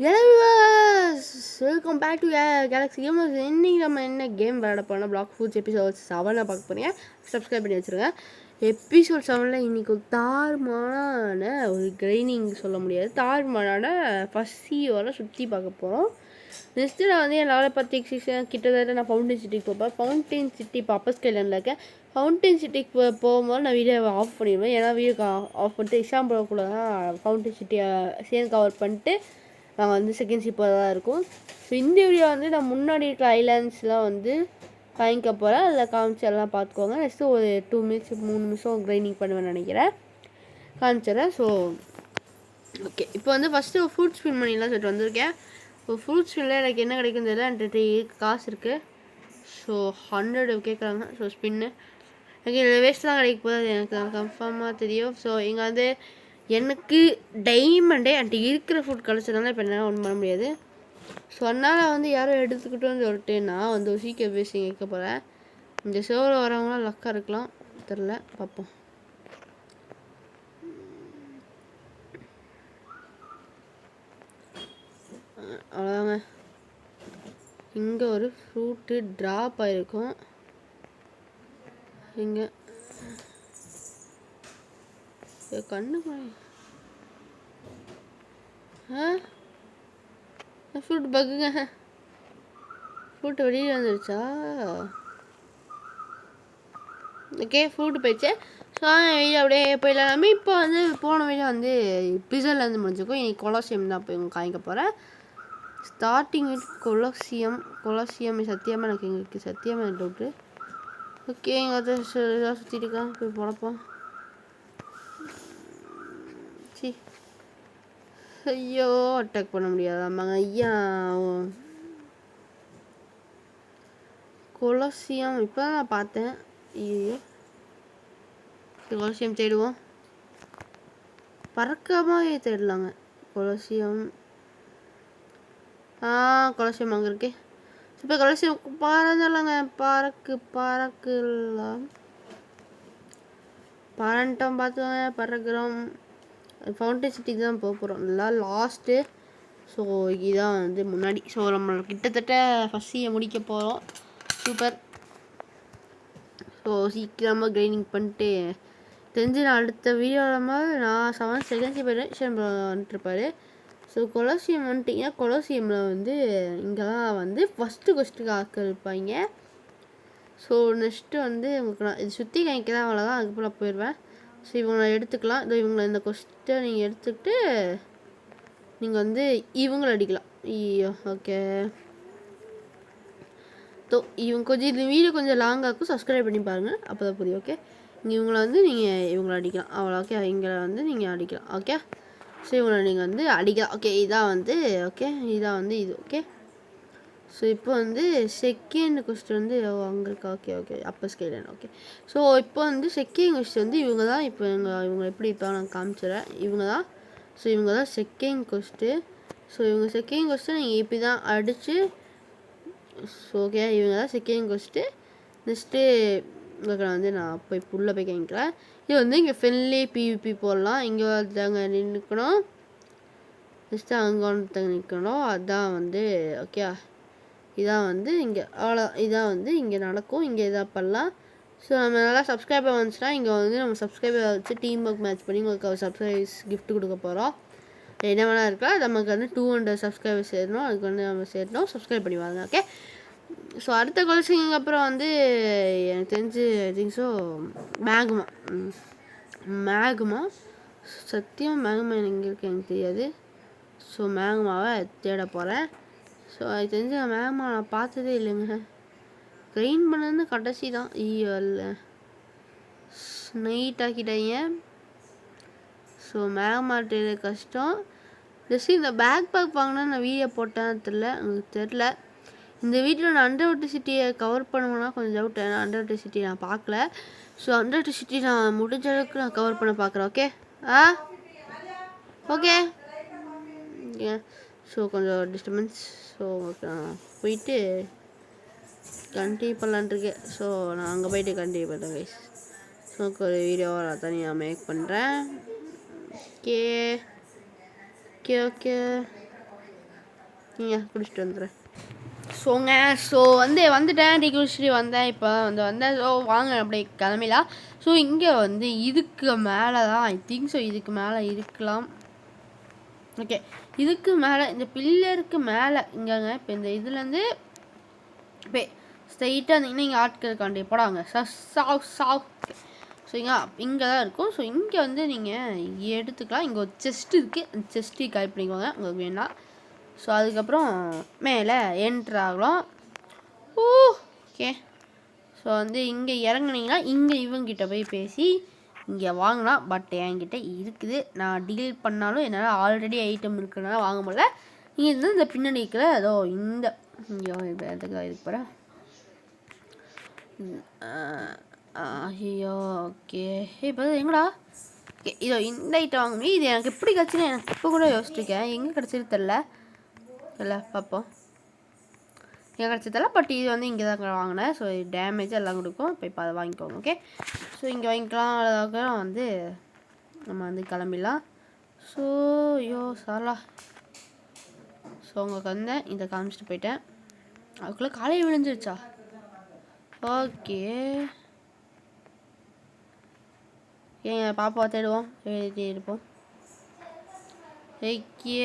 Welcome back to Galaxy Gamers. இன்னைக்கு நம்ம என்ன கேம் விளையாட போனால் பிளாக் ஃபுட்ஸ் எபிசோட் 7 பார்க்க போறீங்க. சப்ஸ்கிரைப் பண்ணி வச்சுருங்க. எபிசோட் 7 இன்னைக்கு ஒரு தாறுமாறான ஒரு கிரைனிங் சொல்ல முடியாது, தாறுமாறான ஃபஸ்ஸியோட சுற்றி பார்க்க போகிறோம். நெக்ஸ்ட்டு நான் வந்து என் லெவலில் 10 கிட்டத்தட்ட நான் ஃபவுண்டைன் சிட்டிக்கு போப்பேன். ஃபவுண்டைன் சிட்டி இப்போ அப்பர் ஸ்கைலண்டில் இருக்கேன். ஃபவுண்டைன் சிட்டிக்கு போகும்போது நான் வீடியோவை ஆஃப் பண்ணிடுவேன். ஏன்னா வீடியோ ஆஃப் பண்ணிட்டு எக்ஸாம் போகக்குள்ள தான் ஃபவுண்டைன் சிட்டியை சேர்ந்து கவர் பண்ணிட்டு நாங்கள் வந்து செகண்ட் ஷிப்பாக தான் இருக்கும். ஸோ இந்த வீடியோ வந்து நான் முன்னாடி இருக்கிற ஐலாண்ட்ஸ்லாம் வந்து வாங்கிக்க போகிறேன். அதில் காமிச்சு எல்லாம் பார்த்துக்கோங்க. நெக்ஸ்ட்டு ஒரு 2 மினிட்ஸ் 3 நிமிஷம் கிரைண்டிங் பண்ணுவேன்னு நினைக்கிறேன், காமிச்சிடறேன். ஸோ ஓகே, இப்போ வந்து ஃபஸ்ட்டு ஃப்ரூட் ஸ்பின் பண்ணிடலாம் சொல்லிட்டு வந்திருக்கேன். இப்போ ஃப்ரூட் ஸ்பின்னில் எனக்கு என்ன கிடைக்கும் தெரியல. என்கிட்ட காசு இருக்குது. ஸோ 100 கேட்குறாங்க. ஸோ ஸ்பின்னு எனக்கு வேஸ்ட் தான் கிடைக்க போகுது, எனக்கு கன்ஃபார்மாக தெரியும். ஸோ இங்கே வந்து எனக்கு டைமண்டே என்கிட்ட இருக்கிற ஃபுட் கிடச்சதுனால இப்போ என்னால் ஒன்றும் பண்ண முடியாது. ஸோ அதனால் வந்து யாரும் எடுத்துக்கிட்டோன்னு சொல்லிட்டு நான் வந்து சீக்கிரம் பேசி கேட்க போகிறேன். இந்த சோவில் வரவங்களாம் லக்காக இருக்கலாம், தெரில, பார்ப்போம். அவ்வளோதாங்க. இங்கே ஒரு ஃப்ரூட்டு ட்ராப் ஆகிருக்கும். இங்கே கண்ணு ஃப்ரூட் பக்குங்க. ஃப்ரூட்டு வெளியில் வந்துருச்சா? ஓகே, ஃப்ரூட்டு போயிடுச்சு. ஸோ வீடியோ அப்படியே போயிடலாமே. இப்போ வந்து போன வீடியோ வந்து பிசர்லேருந்து முடிஞ்சுக்கும். இன்னைக்கு கொலோசியம் தான் போய் காமிக்க போகிறேன். ஸ்டார்டிங் வித் கொலோசியம் சத்தியமாக எனக்கு எங்களுக்கு சத்தியமாக டவுட்டு. ஓகே, இங்கே அதை சுற்றிட்டு இருக்கான், போய் பொழப்போம். சி, ஐயோ அட்டாக் பண்ண முடியாதாமாங்க. ஐயா, கொலோசியம் இப்போ தான் நான் பார்த்தேன். ஐயோ, கொலோசியம் தேடுவோம். பறக்காமவே தேடலாங்க. கொலோசியம் கொலோசியம் அங்கே இருக்கே. இப்போ கொலோசியம் பறந்துடலாங்க. பறக்கலாம். பறந்துட்டோம், பார்த்துவாங்க. பறக்கிறோம். ஃபவுண்டைன் சிட்டிக்கு தான் போக போகிறோம், நல்லா லாஸ்ட்டு. ஸோ இதுதான் வந்து முன்னாடி. ஸோ நம்ம கிட்டத்தட்ட ஃபஸ்ட்டியை முடிக்க போகிறோம். சூப்பர். ஸோ சீக்கிரமாக கிரைண்டிங் பண்ணிட்டு தெரிஞ்சு நான் அடுத்த வீடியோவில் நான் 7 செகண்ட்ஸ் போயிடுவேன் வந்துட்டுருப்பார். ஸோ கொலோசியம் வந்துட்டிங்கன்னா கொலோசியமில் வந்து இங்கே தான் வந்து ஃபஸ்ட்டு ஆட்கள் இருப்பாங்க. ஸோ நெக்ஸ்ட்டு வந்து உங்களுக்கு நான் இது சுற்றி காமிக்கிறேன், அவ்வளோதான். அதுக்கப்புறம் நான் போயிடுவேன். ஸோ இவங்களை எடுத்துக்கலாம். இதோ இவங்களை இந்த கொஸ்ட்டை நீங்கள் எடுத்துக்கிட்டு நீங்கள் வந்து இவங்களை அடிக்கலாம். ஐயோ, ஓகே. இவங்க கொஞ்சம் இந்த வீடியோ கொஞ்சம் லாங்காக இருக்கும், சப்ஸ்கிரைப் பண்ணி பாருங்கள், அப்போ தான் புரியும். ஓகே, இவங்களை வந்து நீங்கள் இவங்களை அடிக்கலாம், அவ்வளோ. ஓகே, இவங்களை வந்து நீங்கள் அடிக்கலாம். ஓகே, ஸோ இவங்களை நீங்கள் வந்து அடிக்கலாம். ஓகே, இதான் வந்து ஓகே, இதான் வந்து இது. ஓகே, ஸோ இப்போ வந்து செகண்ட் கொஸ்டின் வந்து அங்கே இருக்கா? ஓகே, அப்போ ஸ்கைலன். ஓகே, ஸோ இப்போ வந்து செகண்ட் கொஸ்டின் வந்து இவங்க தான். இப்போ இவங்க எப்படி இப்போ நான் காமிச்சிடறேன். இவங்க தான். ஸோ இவங்க தான் செகண்ட் கொஸ்ட்டு. ஸோ இவங்க செகண்ட் கொஸ்டின் நீங்கள் இப்படி தான் அடித்து. ஸோ ஓகே, இவங்க தான் செகண்ட் கொஸ்ட்டு. நெக்ஸ்ட்டு உங்களுக்கு வந்து நான் போய் உள்ளே போய் கேட்குறேன். இது வந்து இங்கே ஃப்ரெண்ட்லி பிவிபி போடலாம். இங்கே ஒருத்தவங்க நின்றுக்கணும், நெக்ஸ்ட்டு அங்கே ஒருத்தவங்க நிற்கணும். அதுதான் வந்து ஓகே, இதான் வந்து இங்கே அவ்வளோ. இதான் வந்து இங்கே நடக்கும், இங்கே இதாக பண்ணலாம். ஸோ நம்ம நல்லா சப்ஸ்கிரைபர் வந்துச்சுன்னா இங்கே வந்து நம்ம சப்ஸ்கிரைபர் வச்சு டீம் ஒர்க் மேட்ச் பண்ணி உங்களுக்கு சப்ஸ்கிரைபர்ஸ் கிஃப்ட் கொடுக்க போகிறோம். என்ன வேணால் இருக்கலாம். நமக்கு வந்து 200 சப்ஸ்கிரைபர் சேரணும், அதுக்கு வந்து நம்ம சேரணும். சப்ஸ்கிரைப் பண்ணி வாங்க. ஓகே, ஸோ அடுத்த கொலோசியம்க்கு அப்புறம் வந்து எனக்கு தெரிஞ்சு ஐ திங்க் ஸோ மேகுமா சத்தியம் மேகுமா எங்கே இருக்கு எனக்கு தெரியாது. ஸோ மேகுமாவை தேட போகிறேன். ஸோ அது தெரிஞ்சு மேகுமா நான் பார்த்ததே இல்லைங்க. கிரைண்ட் பண்ணது கடைசி தான். இல்லை, நைட் ஆக்கிட்டாங்க. ஸோ மேகுமா தேட கஷ்டம். ஜஸ்ட் இந்த பேக் வாங்கினா நான் வீடியோ போட்டேன், தெரில, எனக்கு தெரில. இந்த வீட்டில் நான் அண்டர் சிட்டியை கவர் பண்ணுவேன்னா கொஞ்சம் டவுட். ஏன்னா அண்டர் சிட்டி நான் பார்க்கல. ஸோ அண்டர் சிட்டி நான் முடிஞ்ச அளவுக்கு நான் கவர் பண்ண பார்க்குறேன். Okay, okay. ஸோ கொஞ்சம் டிஸ்டர்பன்ஸ். ஸோ நான் போயிட்டு கண்டினியூ பண்ணலான்ட்ருக்கேன். ஸோ நான் அங்கே போயிட்டு கண்டினியூ பண்ணுறேன் கைஸ். ஸோ ஒரு வீடியோவை நான் தனியாக மேக் பண்ணுறேன். ஓகே, நீங்கள் குடிச்சிட்டு வந்துடுறேன். ஸோங்க ஸோ வந்துட்டேன், டீ குடிச்சிட்டு வந்தேன். இப்போ வந்தேன். ஸோ வாங்க அப்படியே கிளம்பிலாம். ஸோ இங்கே இதுக்கு மேலே தான் ஐ திங்க் ஸோ இதுக்கு மேலே இருக்கலாம். ஓகே, இதுக்கு மேலே இந்த பில்லருக்கு மேலே இங்கேங்க. இப்போ இந்த இதுலேருந்து இப்போ ஸ்ட்ரைட்டாக இருந்தீங்கன்னா இங்கே ஆட்கள் காண்டி போடாங்க சாவ். ஸோ இங்கே தான் இருக்கும். ஸோ இங்கே நீங்கள் எடுத்துக்கலாம். இங்கே ஒரு செஸ்ட் இருக்குது, அந்த செஸ்ட்டு கலெக்ட் பண்ணிக்கோங்க உங்களுக்கு வேணாம். ஸோ அதுக்கப்புறம் மேலே என்ட்ரு ஆகலாம். ஓகே, ஸோ இங்கே இறங்குனீங்கன்னா இங்கே இவங்கிட்ட போய் பேசி இங்கே வாங்கலாம். பட் என்கிட்ட இருக்குது, நான் டீல் பண்ணாலும் என்னால் ஆல்ரெடி ஐட்டம் இருக்குன்னா வாங்க முடியல. இங்கே இந்த பின்னாடி இருக்கிற ஏதோ இந்த இதுக்கு போகிற ஐயோ ஓகே இப்போ எங்கடா ஓகே இதோ இந்த ஐட்டம் வாங்கணும். இது எனக்கு எப்படி கிடச்சின்னு எனக்கு இப்போ கூட யோசிச்சிருக்கேன். எங்கே கிடச்சிது தெரில பார்ப்போம். எங்கே கிடச்சதில்ல. பட் இது இங்கே தான் வாங்கினேன். ஸோ டேமேஜ் எல்லாம் கொடுக்கும். இப்போ அதை வாங்கிக்கோங்க. ஓகே, ஸோ இங்கே வாங்கிக்கலாம். அழகாக நம்ம கிளம்பிடலாம். ஸோ ஐயோ சாரலா. ஸோ உங்களுக்கு இதை காமிச்சிட்டு போயிட்டேன். அதுக்குள்ளே காலையில் விழுந்துருச்சா? ஓகே, ஏங்க பாப்பா தேடுவோம், தேடிப்போம். ஓகே,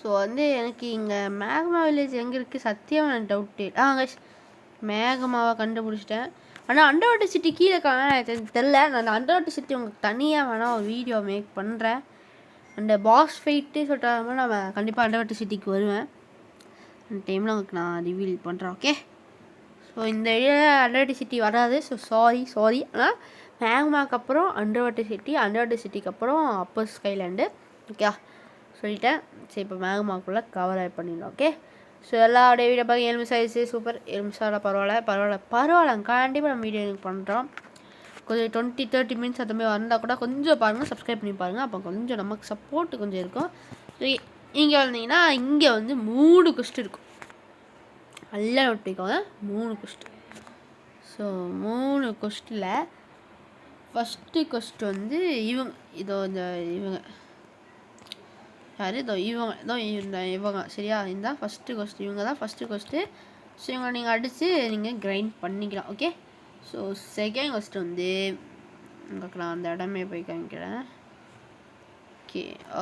ஸோ எனக்கு இங்கே மேகமா வில்லேஜ் எங்கே இருக்குது சத்தியமாக எனக்கு டவுட்டு. மேகமாவை கண்டுபிடிச்சிட்டேன். ஆனால் அண்டர் வாட்டர் சிட்டி கீழே தெரில. நான் அந்த அண்டர் வாட்டர் சிட்டி உங்களுக்கு தனியாக வேணால் ஒரு வீடியோ மேக் பண்ணுறேன். அந்த பாஸ் ஃபைட்டு சொல்லிட்டு நம்ம கண்டிப்பாக அண்டர் வாட்டர் சிட்டிக்கு வருவேன். அந்த டைமில் உங்களுக்கு நான் ரிவீல் பண்ணுறேன். ஓகே, ஸோ இந்த ஏரியாவில் அண்டர் வாட்டர் சிட்டி வராது. So sorry. ஆனால் மேகமாக்கு அப்புறம் அண்டர் வாட்டர் சிட்டிக்கு அப்புறம் அப்பர் ஸ்கைலேண்டு. ஓகே சொல்லிட்டேன். சரி, இப்போ மேகமாக்குள்ளே கவர் ஆட் பண்ணிடலாம். ஓகே, ஸோ எல்லாருடைய வீடியோ பார்க்க 7 நிமிஷம் ஆயிடுச்சு. சூப்பர், 7 நிமிஷம் பரவாயில்ல. கண்டிப்பாக நம்ம வீடியோ எனக்கு பண்ணுறோம். கொஞ்சம் 20-30 மினிட்ஸ் அது மாதிரி வந்தால் கூட கொஞ்சம் பாருங்கள், சப்ஸ்கிரைப் பண்ணி பாருங்கள். அப்போ கொஞ்சம் நமக்கு சப்போர்ட்டு கொஞ்சம் இருக்கும். ஸோ இங்கே வந்தீங்கன்னா இங்கே 3 குஸ்ட் இருக்கும். நல்லா ஒட்டிக்கோங்க, 3 குஸ்ட். ஸோ 3 குஸ்ட்டில் ஃபஸ்ட்டு குஸ்ட் இவங்க இவங்க யார் இவங்க சரியா? இந்த ஃபஸ்ட்டு கொஸ்ட் இவங்க தான் ஃபஸ்ட்டு கொஸ்ட்டு. ஸோ இவங்க நீங்கள் அடித்து நீங்கள் கிரைண்ட் பண்ணிக்கலாம். ஓகே, ஸோ செகண்ட் கொஸ்ட் உங்களுக்கு நான் அந்த இடமே போய் காமிக்கிறேன்.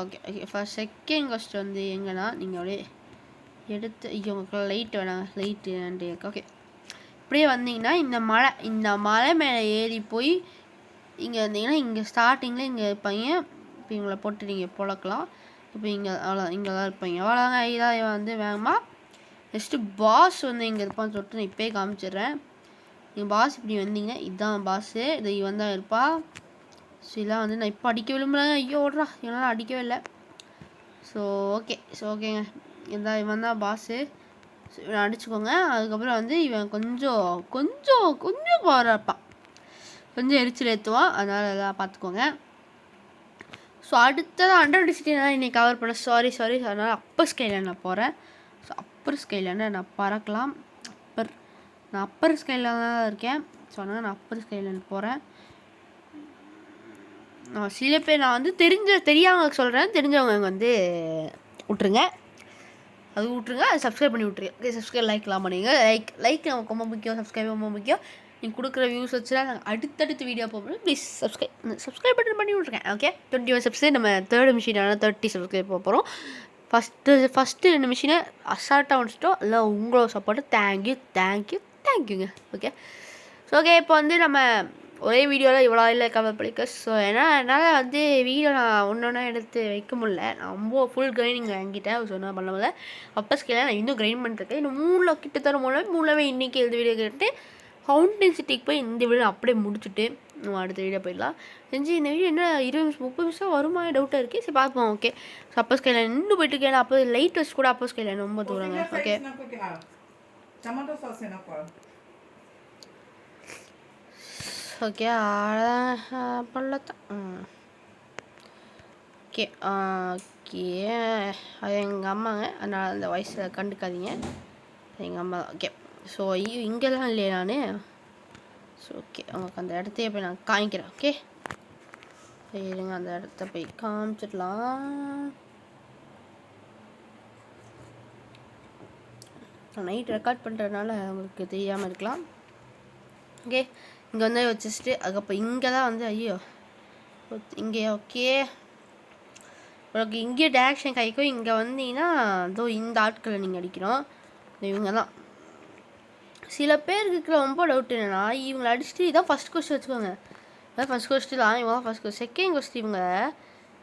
ஓகே ஃபஸ்ட் செகண்ட் கொஸ்ட் எங்கன்னா நீங்கள் அப்படியே எடுத்து உங்களுக்கு லைட் வேணாம், லைட்டு ஓகே இப்படியே வந்தீங்கன்னா இந்த மலை மேலே ஏறி போய் இங்கே வந்தீங்கன்னா இங்கே ஸ்டார்டிங்கில் இங்கே இருப்பாங்க. இப்போ இவங்களை போட்டு நீங்கள் பொழக்கலாம். இப்போ இங்கே தான் இருப்பாங்க. அவ்வளோதாங்க. இதான் வேகமாக நெக்ஸ்ட்டு பாஸ் இங்கே இருப்பான்னு சொல்லிட்டு நான் இப்போயே காமிச்சிடுறேன். நீங்கள் பாஸ் இப்படி வந்தீங்கன்னா இதுதான் பாஸு. இது இவன் தான் இருப்பா. ஸோ இதெல்லாம் நான் இப்போ அடிக்க விரும்புகிறேங்க. ஐயோ ஓடுறா, இவனால் அடிக்கவே இல்லை. ஸோ ஓகேங்க, இவன் தான் பாஸு. ஸோ இவனை அடிச்சுக்கோங்க. அதுக்கப்புறம் இவன் கொஞ்சம் பவராக இருப்பான், கொஞ்சம் எரிச்சல் ஏற்றுவான். அதனால் எல்லாம் பார்த்துக்கோங்க. ஸோ அடுத்ததான் அண்டர் வாட்டர் சிட்டி நான் இன்றைக்கி கவர் பண்ண சாரி. அதனால் அப்பர் ஸ்கைலில் நான் போகிறேன். ஸோ அப்பர் ஸ்கைலில் நான் பறக்கலாம். நான் அப்பர் ஸ்கைலில் தான் இருக்கேன். ஸோ அதனால் நான் அப்பர் ஸ்கைலில் போகிறேன். சில பேர் நான் தெரியாதவங்களுக்கு சொல்கிறேன். தெரிஞ்சவங்க விட்ருங்க, அது சப்ஸ்கிரைப் பண்ணி விட்ருங்க. சப்ஸ்கிரைப் லைக்லாம் பண்ணிங்க. லைக் நமக்கு ரொம்ப முக்கியம், சப்ஸ்கிரைப் ரொம்ப முக்கியம். நீங்கள் கொடுக்குற வியூஸ் வச்சுலாம் நாங்கள் அடுத்தடுத்து வீடியோ போகும்போது ப்ளீஸ் சப்ஸ்கிரைப் பண்ணி விட்ருக்கேன். ஓகே, 21 சப்ஸ்கிரைப் நம்ம 3rd மிஷினான 30 சப்ஸ்கிரைப் போகிறோம். ஃபஸ்ட்டு 2 மிஷினை அசால்ட்டாக முடிச்சிட்டோம். இல்லை உங்களோட சப்போர்ட்டு தேங்க்யூங்க. ஓகே, ஸோ ஓகே இப்போ நம்ம ஒரே வீடியோவில் இவ்வளோ இல்லை கவர் பண்ணிக்க. ஸோ என்னால் வீடியோ நான் ஒன்றா எடுத்து வைக்க முடியல. நான் ரொம்ப ஃபுல் கிரைண்டிங் வாங்கிட்டேன். ஸோ என்ன பண்ண முடியல. அப்போ ஸ்கேல நான் இன்னும் கிரைண்ட் பண்ணிருக்கேன். இன்னும் 3 கிட்டத்தட்ட மூலவே இன்றைக்கி இந்த வீடியோ கேட்டு ஃபவுண்டைன் சிட்டிக்கு போய் இந்த வீடியோ அப்படியே முடிச்சுட்டு நம்ம அடுத்த வீடியோ போயிடலாம். இந்த வீடியோ என்ன 20-30 நிமிஷம் வருமா டவுட்டாக இருக்குது. சரி பார்ப்போம். ஓகே, ஸோ அப்போ ஸ்கைல இன்னும் போயிட்டு இருக்கேன். அப்போ லைட் வச்சு கூட அப்போ ஸ்கைல ரொம்ப தூரங்க. ஓகே ஓகே பண்ணலாம். ஓகே அது எங்கள் அம்மாங்க, அதனால் அந்த வயசில் கண்டுக்காதீங்க. எங்கள் அம்மா தான். ஓகே, ஸோ இங்கெல்லாம் இல்லையா நான். ஸோ ஓகே உங்களுக்கு அந்த இடத்தையே போய் நான் காமிக்கிறேன். இருங்க அந்த இடத்த போய் காமிச்சிடலாம். நைட் ரெக்கார்ட் பண்ணுறதுனால உங்களுக்கு தெரியாமல் இருக்கலாம். ஓகே, இங்கே வந்து வச்சுட்டு அதுக்கப்புறம் இங்கே தான் வந்து ஐயோ இங்கே ஓகே உனக்கு இங்கே டேரக்ஷன் கைக்கும். இங்கே வந்தீங்கன்னா இதோ இந்த ஆட்களை நீங்கள் அடிக்கணும். இவங்க தான் சில பேருக்கு ரொம்ப டவுட் என்னென்னா இவங்களை அடிச்சுட்டு இதான் ஃபஸ்ட் கொஸ்டின் வச்சுக்கோங்க. அதான் ஃபஸ்ட் கொஸ்டின் தான் இவங்க தான் ஃபஸ்ட் கொஸ்டின். செகண்ட் கொஸ்டின் இவங்க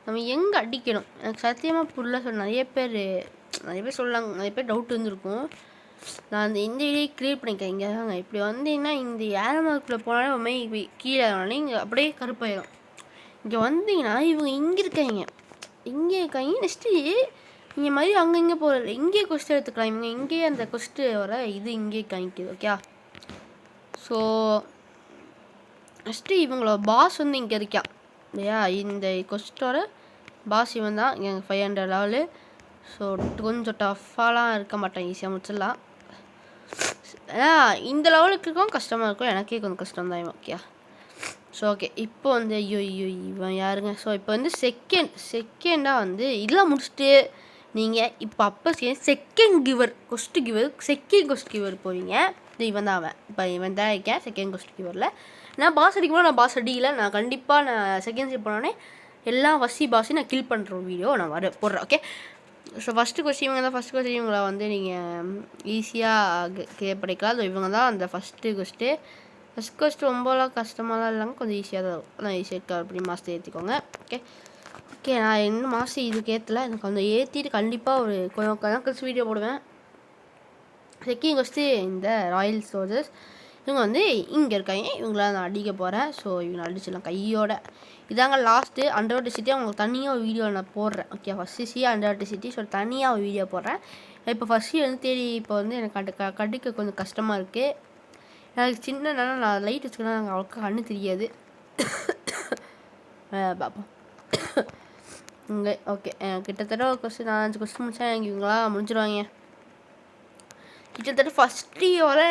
நம்ம எங்கே அடிக்கணும் எனக்கு சத்தியமாக புரியல. சொல்ல நிறைய பேர் சொல்லாங்க, நிறைய பேர் டவுட் வந்துருக்கும். நான் அந்த இந்த வீடியோ க்ளியர் பண்ணிக்கிறேன். இங்கே தாங்க இப்படி வந்தீங்கன்னா இந்த ஏரமார்க்குள்ளே போனாலே கீழே இங்கே அப்படியே கருப்பாயிடும். இங்கே வந்தீங்கன்னா இவங்க இங்கே இருக்காங்க, நெக்ஸ்ட்டு இங்கே மாதிரி அங்கே இங்கே போகல, இங்கே கொஸ்டின் எடுத்துக்கலாம். இவங்க இங்கேயே அந்த கொஸ்டின் வர இது இங்கே காமிக்குது. ஓகே, ஸோ நெக்ஸ்ட்டு இவங்களோட பாஸ் வந்து இங்கே இருக்கா இல்லையா? இந்த கொஸ்டோட பாஸ் இவன் தான். இங்கே 500 லெவலு. ஸோ கொஞ்சம் டஃப்பாலாம் இருக்க மாட்டேன், ஈஸியாக முடிச்சிடலாம். ஏன்னா இந்த லெவலுக்கு இருக்கும் கஷ்டமாக இருக்கும், எனக்கே கொஞ்சம் கஷ்டம் தான் இவன். ஓகே, ஸோ ஓகே இப்போ வந்து ஐயோ இவன் யாருங்க? ஸோ இப்போ வந்து செகண்டாக வந்து இதெல்லாம் முடிச்சுட்டு நீங்கள் இப்போ செகண்ட் கிவர் செகண்ட் கொஸ்ட் கிவர் போவீங்க. இவன் தான் அவன். இப்போ இவன் தான் இருக்கேன் செகண்ட் கொஸ்ட் கிவரில். நான் பாஸ் அடிக்கும்போது நான் பாஸ் அடிக்கல. நான் கண்டிப்பாக நான் செகண்ட் ஸ்டெப் போனோடனே எல்லா பாஸையும் நான் கில் பண்ணுற வீடியோ நான் போடுறேன். ஓகே, ஸோ ஃபஸ்ட்டு கொஸ்டின் இவங்க தான். ஃபஸ்ட் கொஸ்டின் இவங்களை வந்து நீங்கள் ஈஸியாக படிக்கலாம். அது இவங்க தான் அந்த ஃபஸ்ட்டு கொஸ்ட்டு ரொம்பலாம் கஷ்டமாலாம் இல்லைங்க, கொஞ்சம் ஈஸியாக தான் இருக்கும். நான் ஈஸியாக இருக்கா அப்படி மாதத்தை ஏற்றிக்கோங்க. ஓகே நான் இன்னும் மாதம் இதுக்கு ஏற்றலை, எனக்கு வந்து ஏற்றிட்டு கண்டிப்பாக ஒரு கொஞ்சம் வீடியோ போடுவேன். செகண்ட் கொஸ்ட்டு இந்த ராயல் சோல்ஜர்ஸ் இவங்க வந்து இங்கே இருக்காங்க. இவங்களாம் நான் அடிக்க போகிறேன். ஸோ இவங்க அடிச்சிடலாம் கையோட. இதாங்க லாஸ்ட்டு அண்டர்வாட்டர் சிட்டி. அவங்களுக்கு தனியாக ஒரு வீடியோ நான் போடுறேன். Okay, first underwater city. So தனியாக ஒரு வீடியோ போடுறேன். இப்போ ஃபஸ்ட்டு வந்து தேடி இப்போ வந்து எனக்கு கடிக்க கொஞ்சம் கஷ்டமாக இருக்குது. எனக்கு சின்ன நான் லைட் வச்சுக்கணும், எனக்கு அவ்வளோக்கா கண்ணு தெரியாது. பார்ப்போம் இங்கே. ஓகே, கிட்டத்தட்ட ஒரு கொஸ்டின் 4-5 கொஸ்டின் முடிச்சா எனக்கு இவங்களாம் முடிஞ்சிடுவாங்க. கிட்டத்தட்ட ஃபஸ்ட்டு வர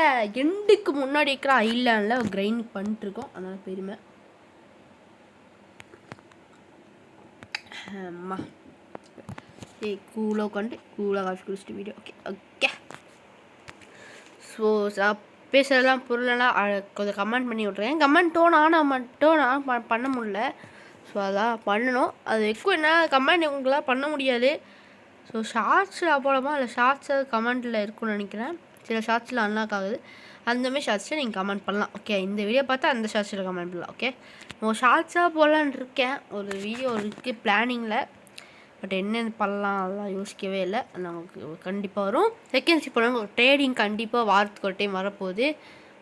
எண்டுக்கு முன்னாடி இருக்கிற ஐலாண்டில் கிரைண்ட் பண்ணிட்டுருக்கோம். அதனால் பெருமை. அம்மா கூலாக உட்காந்து கூலாக காசு குடிச்சிட்டு வீடியோ. ஓகே ஸோ பேசுகிறதெல்லாம் பொருளெல்லாம் கொஞ்சம் கமெண்ட் பண்ணி விட்ருக்கேன். கமெண்ட் நான் பண்ண முடியல. ஸோ அதான் பண்ணணும். அது ఎక్కువ என்ன கமெண்ட் உங்களால் பண்ண முடியாது. ஸோ ஷார்ட்ஸில் போடமா இல்லை ஷார்ட்ஸு கமெண்ட்டில் இருக்குன்னு நினைக்கிறேன். சில ஷார்ட்ஸில் அன்லாக் ஆகுது. அந்தமாதிரி ஷார்ட்ஸில் நீங்கள் கமெண்ட் பண்ணலாம். ஓகே, இந்த வீடியோ பார்த்தா அந்த ஷார்ட்ஸில் கமெண்ட் பண்ணலாம். ஓகே, நான் ஷார்ட்ஸாக போடலான்னு இருக்கேன். ஒரு வீடியோ இருக்குது பிளானிங்கில். பட் என்னென்னு பண்ணலாம் அதெல்லாம் யோசிக்கவே இல்லை. நமக்கு கண்டிப்பாக வரும். செகண்ட்ஸ் போனவங்க ட்ரேடிங் கண்டிப்பாக வாரத்துக்கு ஒரு டைம் வரப்போகுது.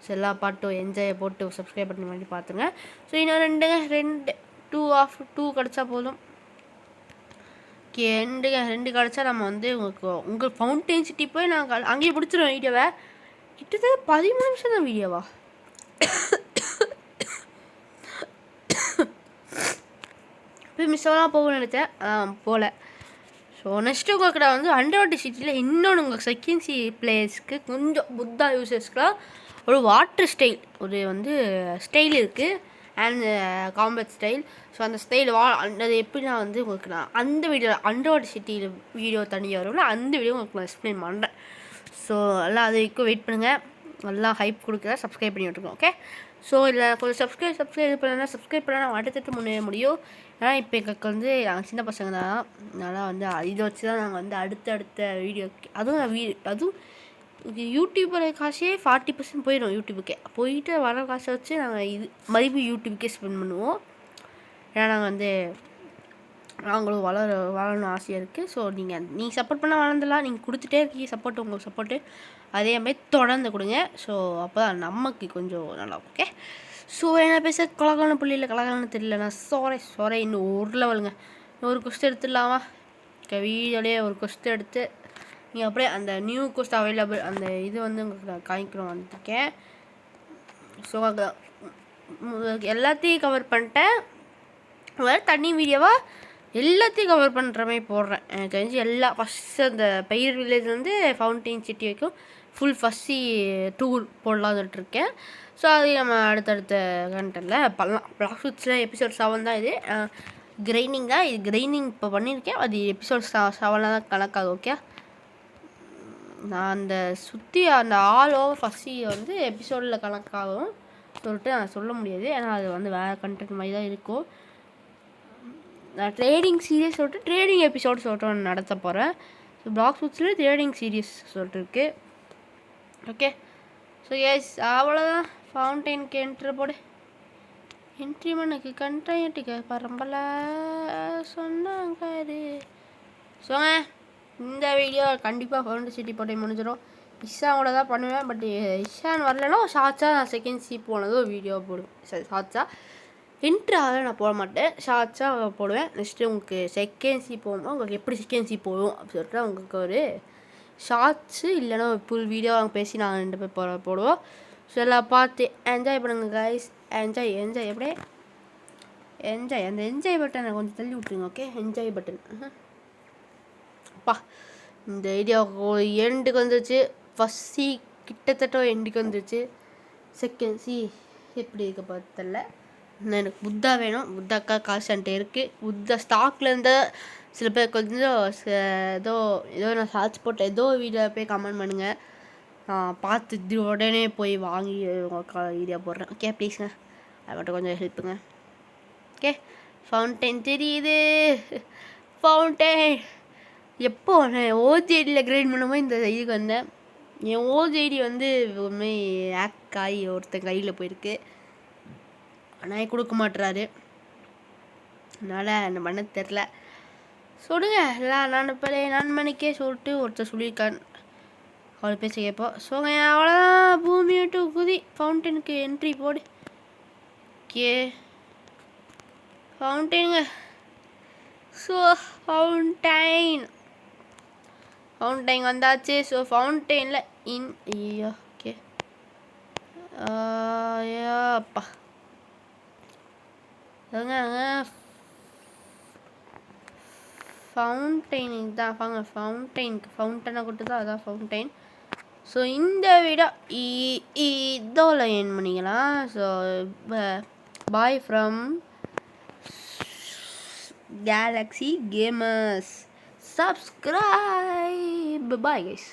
ஸோ எல்லா பாட்டும் என்ஜாய் போட்டு சப்ஸ்கிரைப் பண்ணி பண்ணி பார்த்துங்க. ஸோ இன்னும் 2 கிடச்சா போதும். ஓகே, 2 கிடச்சா நம்ம வந்து உங்கள் ஃபவுண்டைன் சிட்டி போய் நாங்கள் அங்கேயே பிடிச்சிருவோம் வீடியோவை. கிட்டத்தட்ட 13 நிமிஷம் தான் வீடியோவா? போய் மிஸ்ஸெல்லாம் போகணும்னு நினச்சேன், போகல. ஸோ நெக்ஸ்ட்டு உங்களுக்கு நான் வந்து அண்டர்வாட்டர் சிட்டியில் இன்னொன்று உங்கள் செகண்ட் பிளேயர்ஸ்க்கு கொஞ்சம் புத்தா யூசர்ஸ்க்குலாம் ஒரு வாட்டர் ஸ்டைல் ஒரு வந்து ஸ்டைல் இருக்குது. And combat style. ஸோ அந்த ஸ்டைல் அது எப்படி நான் வந்து உங்களுக்கு நான் அந்த வீடியோ அண்டர்வாட்டர் சிட்டியில் வீடியோ தனியாக வரும்ல, அந்த வீடியோ உங்களுக்கு நான் எக்ஸ்பிளைன் பண்ணுறேன். ஸோ எல்லாம் அது வரைக்கும் வெயிட் பண்ணுங்கள். நல்லா ஹைப் கொடுக்குறேன். சப்ஸ்கிரைப் பண்ணி விட்டுருக்கோம். ஓகே, ஸோ இதில் கொஞ்சம் சப்ஸ்கிரைப் பண்ணலாம் அடுத்தடுத்து முன்னேற முடியும். ஏன்னா இப்போ எங்களுக்கு வந்து நாங்கள் சின்ன பசங்க தான். அதனால் வந்து இதை வச்சு தான் நாங்கள் வந்து அடுத்த வீடியோ அதுவும் யூடியூபர் காசே 40% போயிடும். யூடியூபுக்கே போயிட்டு வர காசை வச்சு நாங்கள் மறுபடியும் யூடியூபுக்கே ஸ்பெண்ட் பண்ணுவோம். ஏன்னா நாங்கள் வந்து நாங்களும் வளரணும் ஆசையாக இருக்குது. ஸோ நீங்கள் சப்போர்ட் பண்ணால் வளர்ந்துடலாம். நீங்கள் கொடுத்துட்டே இருக்கீங்க சப்போர்ட்டு, உங்களுக்கு சப்போர்ட்டு அதே மாதிரி தொடர்ந்து கொடுங்க. ஸோ அப்போ தான் நமக்கு கொஞ்சம் நல்லா. ஓகே, ஸோ என்ன பேச கலகான புள்ளியில் கலகாலன்னு தெரியல. நான் சோரை இன்னும் ஒரு லெவலுங்க. ஒரு கொஸ்டின் எடுத்துடலாமா? வீடியோலேயே ஒரு கொஸ்டின் எடுத்து நீங்கள் அப்படியே அந்த நியூ கொஸ்ட் அவைலபிள் அந்த இது வந்து உங்களுக்கு நான் காமிக்கிறோம் வந்துருக்கேன். ஸோ எல்லாத்தையும் கவர் பண்ணிட்டேன். வேறு தனி வீடியோவாக எல்லாத்தையும் கவர் பண்ணுற மாதிரி போடுறேன். எனக்கு தெரிஞ்சு ஃபஸ்ட்டு அந்த பயிர் வில்லேஜ் வந்து ஃபவுண்டைன் சிட்டி வரைக்கும் ஃபுல் ஃபஸ்ஸி டூர் போடலான்ட்டு இருக்கேன். ஸோ அது நம்ம அடுத்தடுத்த கண்டென்ட்டில் பண்ணலாம். பிளாக் ஃபுட்ஸில் எபிசோட் 7 தான் இது. கிரைண்டிங்காக இது கிரைண்டிங் இப்போ பண்ணியிருக்கேன். அது எபிசோட் 7 தான் கணக்காது. ஓகே, நான் அந்த சுற்றி அந்த ஆல் ஓவர் ஃபஸ்ஸி வந்து எபிசோடில் கணக்காகும் சொல்லிட்டு நான் சொல்ல முடியாது. ஏன்னா அது வந்து வேறு கண்டென்ட் மாதிரி தான் இருக்கும். நான் ட்ரேடிங் சீரியஸ் சொல்லிட்டு ட்ரேடிங் எபிசோட் சொல்லிட்டு ஒன்று நடத்த போகிறேன். ஸோ பிளாக் ஃபுட்ஸில் ட்ரேடிங் சீரியஸ் சொல்லிட்டு இருக்கு. ஓகே, ஸோ எஸ் அவ்வளோதான். ஃபவுண்டைனுக்கு என்ட்ரி போடு. என்ட்ரி மண்ணுக்கு கண்ட்ரைட்டுக்கு பரம்பல சொன்னாங்க. அது சோங்க இந்த வீடியோ கண்டிப்பாக ஃபவுண்டர் சிட்டி போட்டு முடிஞ்சிடும். இஷாவோட தான் பண்ணுவேன். பட் இஷான் வரலன்னா ஷார்ட்ஸாக நான் செகண்ட் சி போனதும் வீடியோ போடுவேன். சரி, ஷார்ட்ஸாக இன்ட்ராவில் நான் போட மாட்டேன், ஷார்ட்ஸாக போடுவேன். நெக்ஸ்ட்டு உங்களுக்கு செகண்ட் சி போகணும், உங்களுக்கு எப்படி செகண்ட் சி போகும் அப்படின்னு சொல்லிட்டு உங்களுக்கு ஒரு ஷார்ட்ஸு இல்லைன்னா ஒரு ஃபுல் வீடியோ அவங்க பேசி நாங்கள் 2 பேர் போடுவோம். ஸோ எல்லாம் பார்த்து என்ஜாய் பண்ணுங்கள் கைஸ். என்ஜாய் எப்படி என்ஜாய் அந்த என்ஜாய் பட்டனை கொஞ்சம் தள்ளி விட்டுருங்க. Okay, enjoy button. அப்பா, இந்த வீடியோ எண்டுக்கு வந்துருச்சு. ஃபஸ்ட் சி கிட்டத்தட்ட எண்டுக்கு வந்துருச்சு. செகண்ட் சி எப்படி இருக்க பார்த்தல. எனக்கு புத்தா வேணும். புத்தாக்கா கான்ஸ்டன்ட் இருக்குது. புத்தா ஸ்டாக்கில் இருந்தால் சில பேர் கொஞ்சம் ஏதோ நான் சார்ஜ் போட்டேன், ஏதோ வீடியோ போய் கமெண்ட் பண்ணுங்கள். பார்த்து உடனே போய் வாங்கி வீடியோ போடுறேன். ஓகே ப்ளீஸுங்க, அது மட்டும் கொஞ்சம் ஹெல்ப்புங்க. ஓகே, ஃபவுண்டைன் தெரியுது. ஃபவுண்டைன் எப்போ நான் ஓஜேடியில் கிரைண்ட் பண்ணும்போது இந்த இதுக்கு வந்தேன். என் ஓஜேடி வந்து உண்மை ஹேக் ஆகி ஒருத்தன் கையில் போயிருக்கு. ஆனால் கொடுக்க மாட்டுறாரு. அதனால் என்ன பண்ண தெரில. சொல்லுங்க எல்லாம் நான் மணிக்கே சொல்லிட்டு ஒருத்தர் சொல்லியிருக்கான். அவளை பேச கேட்போம். ஸோங்க அவ்வளோதான். பூமி விட்டு குதி. ஃபவுண்டனுக்கு என்ட்ரி போடு. ஓகே, ஃபவுண்டைனுங்க. ஸோ ஃபவுண்டைன் வந்தாச்சு. ஸோ ஃபவுண்டைனில் ஐயோ ஓகே அப்பா அங்க ஃபவுண்டைனுக்கு தான் வாங்க. ஃபவுண்டனை கொடுத்து தான் அதான் ஃபவுண்டைன். ஸோ இந்த வீடியோ இதோல என் பண்ணிக்கலாம். So bye from Galaxy Gamers. Subscribe. Bye guys.